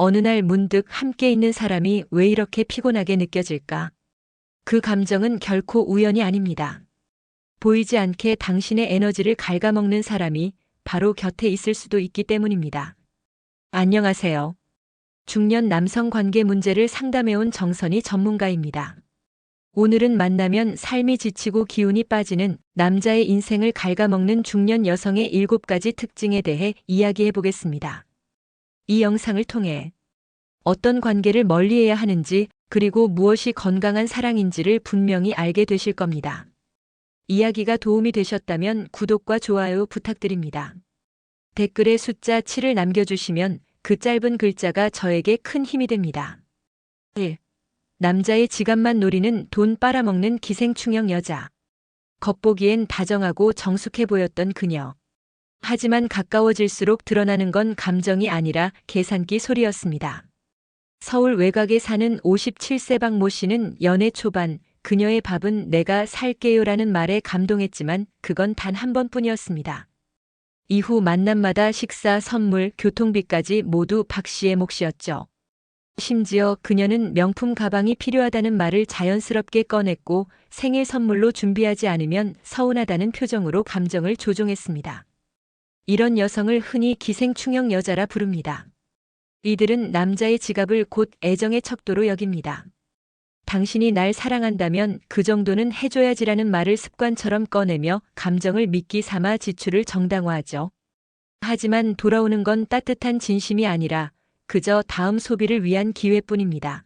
어느 날 문득 함께 있는 사람이 왜 이렇게 피곤하게 느껴질까? 그 감정은 결코 우연이 아닙니다. 보이지 않게 당신의 에너지를 갉아먹는 사람이 바로 곁에 있을 수도 있기 때문입니다. 안녕하세요. 중년 남성 관계 문제를 상담해온 정선희 전문가입니다. 오늘은 만나면 삶이 지치고 기운이 빠지는 남자의 인생을 갉아먹는 중년 여성의 7가지 특징에 대해 이야기해 보겠습니다. 이 영상을 통해 어떤 관계를 멀리해야 하는지, 그리고 무엇이 건강한 사랑인지를 분명히 알게 되실 겁니다. 이야기가 도움이 되셨다면 구독과 좋아요 부탁드립니다. 댓글에 숫자 7을 남겨주시면 그 짧은 글자가 저에게 큰 힘이 됩니다. 1. 남자의 지갑만 노리는 돈 빨아먹는 기생충형 여자. 겉보기엔 다정하고 정숙해 보였던 그녀. 하지만 가까워질수록 드러나는 건 감정이 아니라 계산기 소리였습니다. 서울 외곽에 사는 57세 박모 씨는 연애 초반 그녀의 밥은 내가 살게요라는 말에 감동했지만 그건 단 한 번뿐이었습니다. 이후 만남마다 식사, 선물, 교통비까지 모두 박 씨의 몫이었죠. 심지어 그녀는 명품 가방이 필요하다는 말을 자연스럽게 꺼냈고 생일 선물로 준비하지 않으면 서운하다는 표정으로 감정을 조종했습니다. 이런 여성을 흔히 기생충형 여자라 부릅니다. 이들은 남자의 지갑을 곧 애정의 척도로 여깁니다. 당신이 날 사랑한다면 그 정도는 해줘야지라는 말을 습관처럼 꺼내며 감정을 미끼 삼아 지출을 정당화하죠. 하지만 돌아오는 건 따뜻한 진심이 아니라 그저 다음 소비를 위한 기회뿐입니다.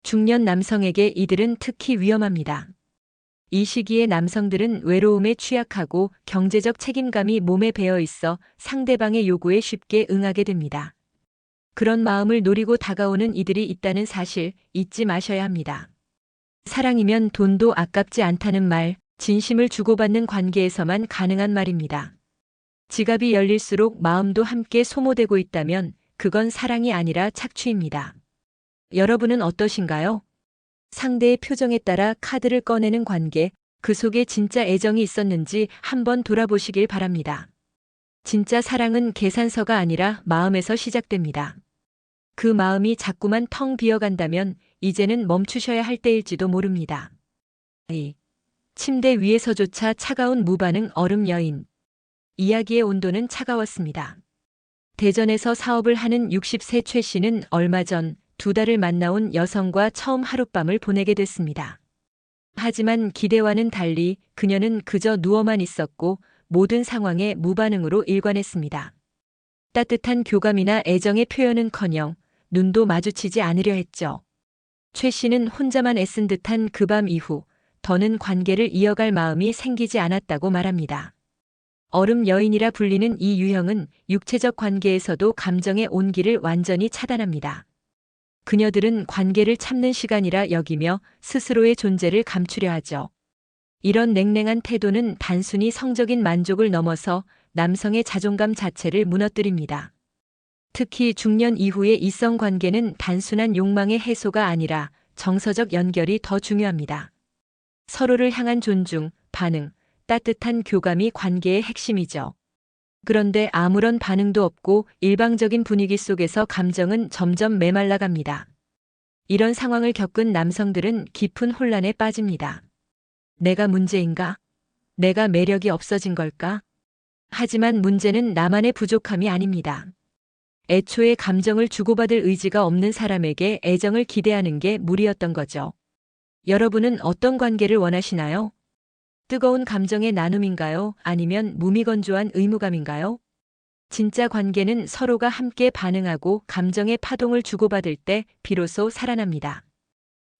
중년 남성에게 이들은 특히 위험합니다. 이 시기의 남성들은 외로움에 취약하고 경제적 책임감이 몸에 배어 있어 상대방의 요구에 쉽게 응하게 됩니다. 그런 마음을 노리고 다가오는 이들이 있다는 사실 잊지 마셔야 합니다. 사랑이면 돈도 아깝지 않다는 말, 진심을 주고받는 관계에서만 가능한 말입니다. 지갑이 열릴수록 마음도 함께 소모되고 있다면 그건 사랑이 아니라 착취입니다. 여러분은 어떠신가요? 상대의 표정에 따라 카드를 꺼내는 관계, 그 속에 진짜 애정이 있었는지 한번 돌아보시길 바랍니다. 진짜 사랑은 계산서가 아니라 마음에서 시작됩니다. 그 마음이 자꾸만 텅 비어간다면 이제는 멈추셔야 할 때일지도 모릅니다. 2. 침대 위에서조차 차가운 무반응 얼음 여인. 이야기의 온도는 차가웠습니다. 대전에서 사업을 하는 60세 최 씨는 얼마 전 2달을 만나온 여성과 처음 하룻밤을 보내게 됐습니다. 하지만 기대와는 달리 그녀는 그저 누워만 있었고 모든 상황에 무반응으로 일관했습니다. 따뜻한 교감이나 애정의 표현은커녕 눈도 마주치지 않으려 했죠. 최 씨는 혼자만 애쓴 듯한 그 밤 이후 더는 관계를 이어갈 마음이 생기지 않았다고 말합니다. 얼음 여인이라 불리는 이 유형은 육체적 관계에서도 감정의 온기를 완전히 차단합니다. 그녀들은 관계를 참는 시간이라 여기며 스스로의 존재를 감추려 하죠. 이런 냉랭한 태도는 단순히 성적인 만족을 넘어서 남성의 자존감 자체를 무너뜨립니다. 특히 중년 이후의 이성 관계는 단순한 욕망의 해소가 아니라 정서적 연결이 더 중요합니다. 서로를 향한 존중, 반응, 따뜻한 교감이 관계의 핵심이죠. 그런데 아무런 반응도 없고 일방적인 분위기 속에서 감정은 점점 메말라갑니다. 이런 상황을 겪은 남성들은 깊은 혼란에 빠집니다. 내가 문제인가? 내가 매력이 없어진 걸까? 하지만 문제는 나만의 부족함이 아닙니다. 애초에 감정을 주고받을 의지가 없는 사람에게 애정을 기대하는 게 무리였던 거죠. 여러분은 어떤 관계를 원하시나요? 뜨거운 감정의 나눔인가요? 아니면 무미건조한 의무감인가요? 진짜 관계는 서로가 함께 반응하고 감정의 파동을 주고받을 때 비로소 살아납니다.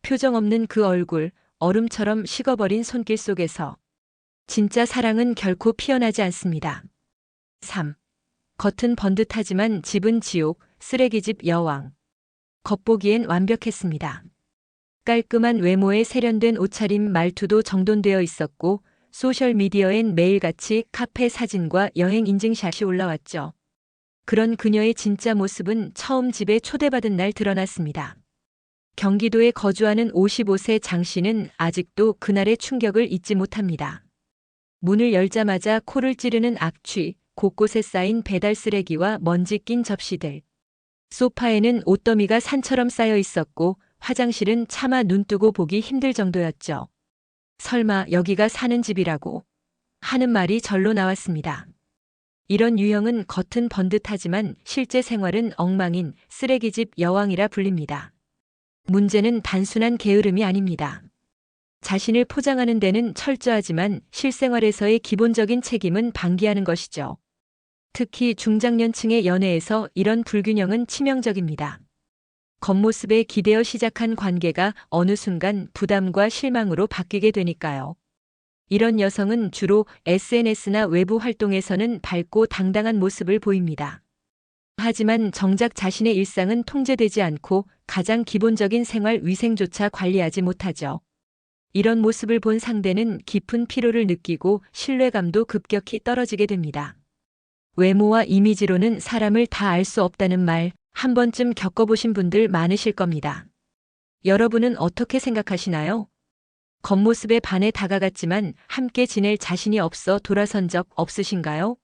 표정 없는 그 얼굴, 얼음처럼 식어버린 손길 속에서 진짜 사랑은 결코 피어나지 않습니다. 3. 겉은 번듯하지만 집은 지옥, 쓰레기집 여왕. 겉보기엔 완벽했습니다. 깔끔한 외모에 세련된 옷차림, 말투도 정돈되어 있었고 소셜미디어엔 매일같이 카페 사진과 여행 인증샷이 올라왔죠. 그런 그녀의 진짜 모습은 처음 집에 초대받은 날 드러났습니다. 경기도에 거주하는 55세 장 씨는 아직도 그날의 충격을 잊지 못합니다. 문을 열자마자 코를 찌르는 악취, 곳곳에 쌓인 배달 쓰레기와 먼지 낀 접시들. 소파에는 옷더미가 산처럼 쌓여 있었고 화장실은 차마 눈 뜨고 보기 힘들 정도였죠. 설마 여기가 사는 집이라고 하는 말이 절로 나왔습니다. 이런 유형은 겉은 번듯하지만 실제 생활은 엉망인 쓰레기집 여왕이라 불립니다. 문제는 단순한 게으름이 아닙니다. 자신을 포장하는 데는 철저하지만 실생활에서의 기본적인 책임은 방기하는 것이죠. 특히 중장년층의 연애에서 이런 불균형은 치명적입니다. 겉모습에 기대어 시작한 관계가 어느 순간 부담과 실망으로 바뀌게 되니까요. 이런 여성은 주로 SNS나 외부 활동에서는 밝고 당당한 모습을 보입니다. 하지만 정작 자신의 일상은 통제되지 않고 가장 기본적인 생활 위생조차 관리하지 못하죠. 이런 모습을 본 상대는 깊은 피로를 느끼고 신뢰감도 급격히 떨어지게 됩니다. 외모와 이미지로는 사람을 다 알 수 없다는 말, 한 번쯤 겪어보신 분들 많으실 겁니다. 여러분은 어떻게 생각하시나요? 겉모습에 반해 다가갔지만 함께 지낼 자신이 없어 돌아선 적 없으신가요?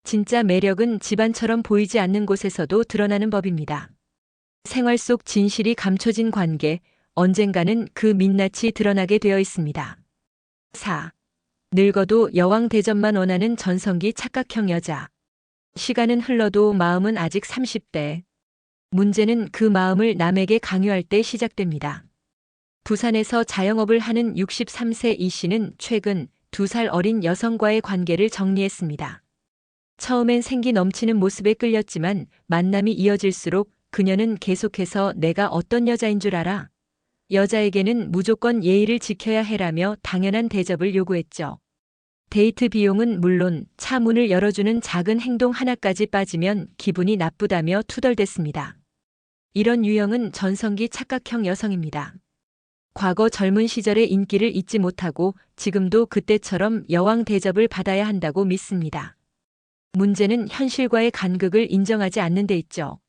진짜 매력은 집안처럼 보이지 않는 곳에서도 드러나는 법입니다. 생활 속 진실이 감춰진 관계, 언젠가는 그 민낯이 드러나게 되어 있습니다. 4. 늙어도 여왕 대접만 원하는 전성기 착각형 여자. 시간은 흘러도 마음은 아직 30대. 문제는 그 마음을 남에게 강요할 때 시작됩니다. 부산에서 자영업을 하는 63세 이 씨는 최근 2살 어린 여성과의 관계를 정리했습니다. 처음엔 생기 넘치는 모습에 끌렸지만 만남이 이어질수록 그녀는 계속해서 내가 어떤 여자인 줄 알아? 여자에게는 무조건 예의를 지켜야 해라며 당연한 대접을 요구했죠. 데이트 비용은 물론 차 문을 열어주는 작은 행동 하나까지 빠지면 기분이 나쁘다며 투덜댔습니다. 이런 유형은 전성기 착각형 여성입니다. 과거 젊은 시절의 인기를 잊지 못하고 지금도 그때처럼 여왕 대접을 받아야 한다고 믿습니다. 문제는 현실과의 간극을 인정하지 않는 데 있죠.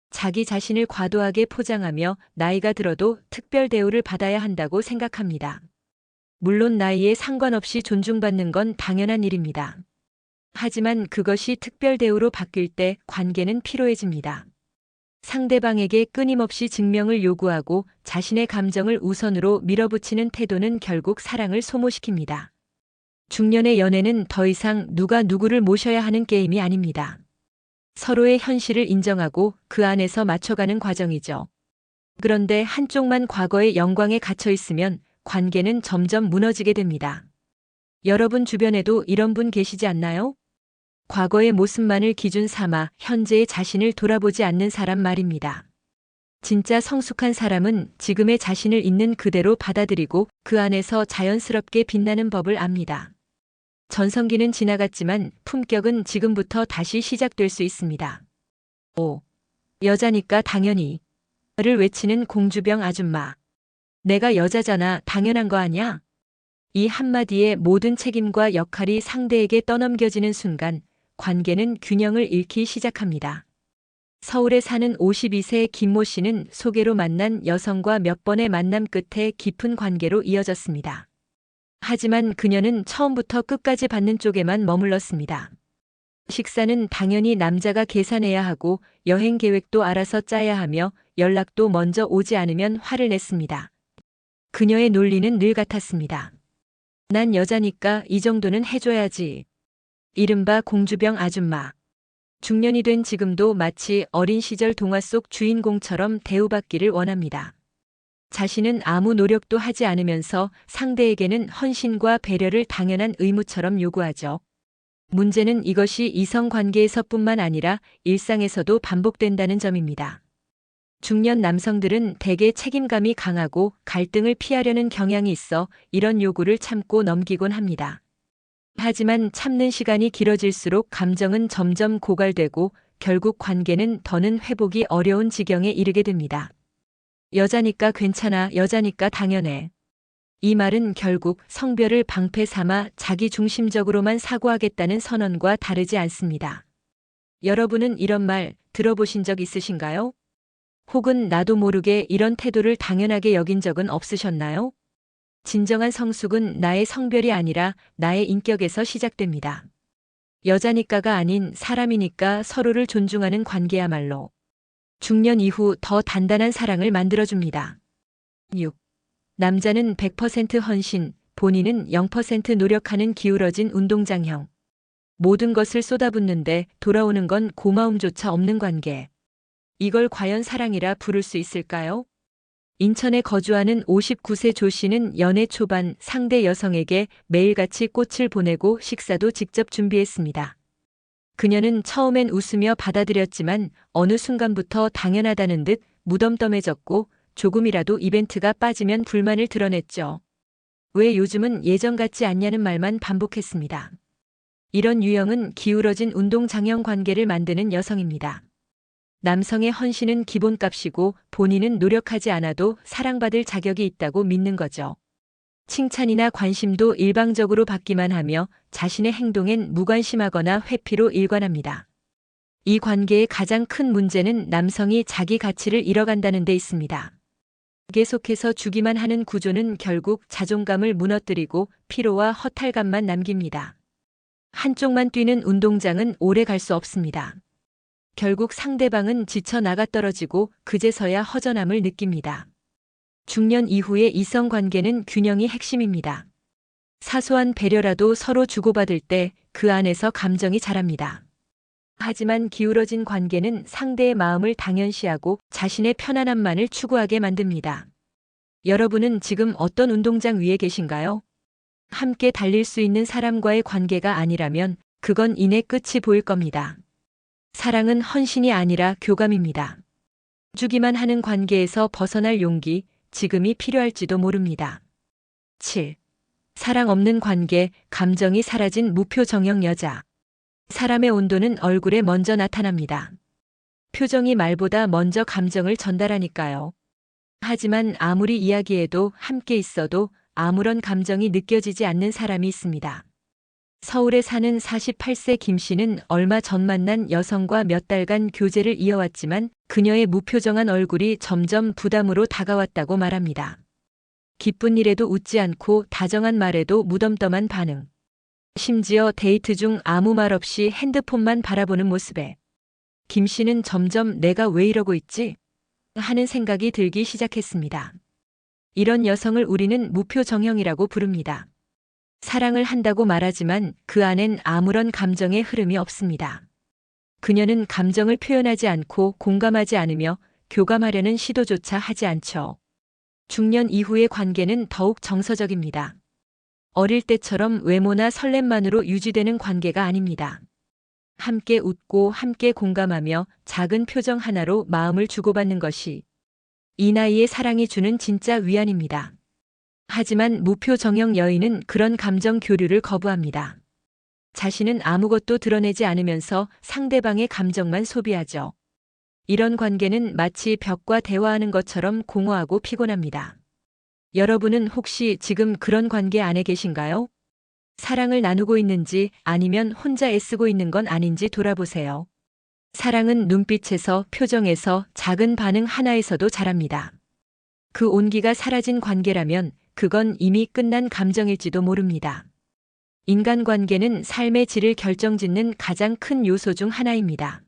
자기 자신을 과도하게 포장하며 나이가 들어도 특별 대우를 받아야 한다고 생각합니다. 물론 나이에 상관없이 존중받는 건 당연한 일입니다. 하지만 그것이 특별 대우로 바뀔 때 관계는 피로해집니다. 상대방에게 끊임없이 증명을 요구하고 자신의 감정을 우선으로 밀어붙이는 태도는 결국 사랑을 소모시킵니다. 중년의 연애는 더 이상 누가 누구를 모셔야 하는 게임이 아닙니다. 서로의 현실을 인정하고 그 안에서 맞춰가는 과정이죠. 그런데 한쪽만 과거의 영광에 갇혀 있으면 관계는 점점 무너지게 됩니다. 여러분 주변에도 이런 분 계시지 않나요? 과거의 모습만을 기준 삼아 현재의 자신을 돌아보지 않는 사람 말입니다. 진짜 성숙한 사람은 지금의 자신을 있는 그대로 받아들이고 그 안에서 자연스럽게 빛나는 법을 압니다. 전성기는 지나갔지만 품격은 지금부터 다시 시작될 수 있습니다. 5. 여자니까 당연히 를 외치는 공주병 아줌마. 내가 여자잖아, 당연한 거 아냐? 이 한마디에 모든 책임과 역할이 상대에게 떠넘겨지는 순간 관계는 균형을 잃기 시작합니다. 서울에 사는 52세 김모 씨는 소개로 만난 여성과 몇 번의 만남 끝에 깊은 관계로 이어졌습니다. 하지만 그녀는 처음부터 끝까지 받는 쪽에만 머물렀습니다. 식사는 당연히 남자가 계산해야 하고 여행 계획도 알아서 짜야 하며 연락도 먼저 오지 않으면 화를 냈습니다. 그녀의 논리는 늘 같았습니다. 난 여자니까 이 정도는 해줘야지. 이른바 공주병 아줌마. 중년이 된 지금도 마치 어린 시절 동화 속 주인공처럼 대우받기를 원합니다. 자신은 아무 노력도 하지 않으면서 상대에게는 헌신과 배려를 당연한 의무처럼 요구하죠. 문제는 이것이 이성관계에서뿐만 아니라 일상에서도 반복된다는 점입니다. 중년 남성들은 대개 책임감이 강하고 갈등을 피하려는 경향이 있어 이런 요구를 참고 넘기곤 합니다. 하지만 참는 시간이 길어질수록 감정은 점점 고갈되고 결국 관계는 더는 회복이 어려운 지경에 이르게 됩니다. 여자니까 괜찮아, 여자니까 당연해. 이 말은 결국 성별을 방패 삼아 자기 중심적으로만 사고하겠다는 선언과 다르지 않습니다. 여러분은 이런 말 들어보신 적 있으신가요? 혹은 나도 모르게 이런 태도를 당연하게 여긴 적은 없으셨나요? 진정한 성숙은 나의 성별이 아니라 나의 인격에서 시작됩니다. 여자니까가 아닌 사람이니까 서로를 존중하는 관계야말로 중년 이후 더 단단한 사랑을 만들어줍니다. 6. 남자는 100% 헌신, 본인은 0% 노력하는 기울어진 운동장형. 모든 것을 쏟아붓는데 돌아오는 건 고마움조차 없는 관계. 이걸 과연 사랑이라 부를 수 있을까요? 인천에 거주하는 59세 조 씨는 연애 초반 상대 여성에게 매일같이 꽃을 보내고 식사도 직접 준비했습니다. 그녀는 처음엔 웃으며 받아들였지만 어느 순간부터 당연하다는 듯 무덤덤해졌고 조금이라도 이벤트가 빠지면 불만을 드러냈죠. 왜 요즘은 예전 같지 않냐는 말만 반복했습니다. 이런 유형은 기울어진 운동장형 관계를 만드는 여성입니다. 남성의 헌신은 기본값이고 본인은 노력하지 않아도 사랑받을 자격이 있다고 믿는 거죠. 칭찬이나 관심도 일방적으로 받기만 하며 자신의 행동엔 무관심하거나 회피로 일관합니다. 이 관계의 가장 큰 문제는 남성이 자기 가치를 잃어간다는 데 있습니다. 계속해서 주기만 하는 구조는 결국 자존감을 무너뜨리고 피로와 허탈감만 남깁니다. 한쪽만 뛰는 운동장은 오래 갈 수 없습니다. 결국 상대방은 지쳐 나가떨어지고 그제서야 허전함을 느낍니다. 중년 이후의 이성관계는 균형이 핵심입니다. 사소한 배려라도 서로 주고받을 때 그 안에서 감정이 자랍니다. 하지만 기울어진 관계는 상대의 마음을 당연시하고 자신의 편안함만을 추구하게 만듭니다. 여러분은 지금 어떤 운동장 위에 계신가요? 함께 달릴 수 있는 사람과의 관계가 아니라면 그건 이내 끝이 보일 겁니다. 사랑은 헌신이 아니라 교감입니다. 주기만 하는 관계에서 벗어날 용기, 지금이 필요할지도 모릅니다. 7. 사랑 없는 관계, 감정이 사라진 무표정형 여자. 사람의 온도는 얼굴에 먼저 나타납니다. 표정이 말보다 먼저 감정을 전달하니까요. 하지만 아무리 이야기해도 함께 있어도 아무런 감정이 느껴지지 않는 사람이 있습니다. 서울에 사는 48세 김 씨는 얼마 전 만난 여성과 몇 달간 교제를 이어왔지만 그녀의 무표정한 얼굴이 점점 부담으로 다가왔다고 말합니다. 기쁜 일에도 웃지 않고 다정한 말에도 무덤덤한 반응. 심지어 데이트 중 아무 말 없이 핸드폰만 바라보는 모습에 김 씨는 점점 내가 왜 이러고 있지? 하는 생각이 들기 시작했습니다. 이런 여성을 우리는 무표정형이라고 부릅니다. 사랑을 한다고 말하지만 그 안엔 아무런 감정의 흐름이 없습니다. 그녀는 감정을 표현하지 않고 공감하지 않으며 교감하려는 시도조차 하지 않죠. 중년 이후의 관계는 더욱 정서적입니다. 어릴 때처럼 외모나 설렘만으로 유지되는 관계가 아닙니다. 함께 웃고 함께 공감하며 작은 표정 하나로 마음을 주고받는 것이 이 나이의 사랑이 주는 진짜 위안입니다. 하지만 무표정형 여인은 그런 감정 교류를 거부합니다. 자신은 아무것도 드러내지 않으면서 상대방의 감정만 소비하죠. 이런 관계는 마치 벽과 대화하는 것처럼 공허하고 피곤합니다. 여러분은 혹시 지금 그런 관계 안에 계신가요? 사랑을 나누고 있는지 아니면 혼자 애쓰고 있는 건 아닌지 돌아보세요. 사랑은 눈빛에서, 표정에서, 작은 반응 하나에서도 자랍니다. 그 온기가 사라진 관계라면 그건 이미 끝난 감정일지도 모릅니다. 인간관계는 삶의 질을 결정짓는 가장 큰 요소 중 하나입니다.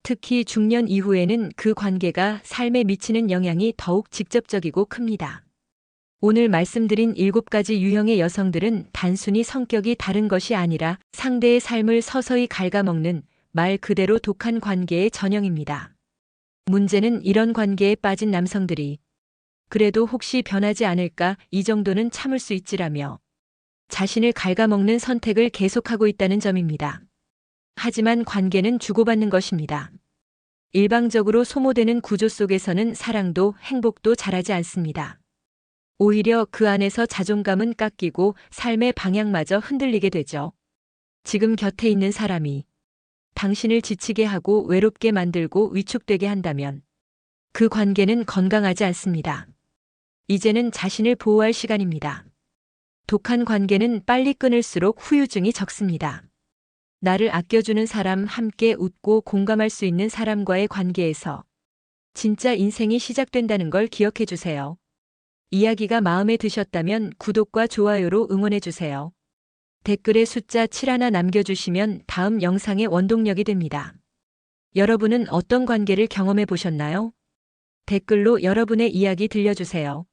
특히 중년 이후에는 그 관계가 삶에 미치는 영향이 더욱 직접적이고 큽니다. 오늘 말씀드린 7가지 유형의 여성들은 단순히 성격이 다른 것이 아니라 상대의 삶을 서서히 갉아먹는 말 그대로 독한 관계의 전형입니다. 문제는 이런 관계에 빠진 남성들이 그래도 혹시 변하지 않을까 이 정도는 참을 수 있지라며 자신을 갉아먹는 선택을 계속하고 있다는 점입니다. 하지만 관계는 주고받는 것입니다. 일방적으로 소모되는 구조 속에서는 사랑도 행복도 자라지 않습니다. 오히려 그 안에서 자존감은 깎이고 삶의 방향마저 흔들리게 되죠. 지금 곁에 있는 사람이 당신을 지치게 하고 외롭게 만들고 위축되게 한다면 그 관계는 건강하지 않습니다. 이제는 자신을 보호할 시간입니다. 독한 관계는 빨리 끊을수록 후유증이 적습니다. 나를 아껴주는 사람, 함께 웃고 공감할 수 있는 사람과의 관계에서 진짜 인생이 시작된다는 걸 기억해 주세요. 이야기가 마음에 드셨다면 구독과 좋아요로 응원해 주세요. 댓글에 숫자 7 하나 남겨주시면 다음 영상의 원동력이 됩니다. 여러분은 어떤 관계를 경험해 보셨나요? 댓글로 여러분의 이야기 들려주세요.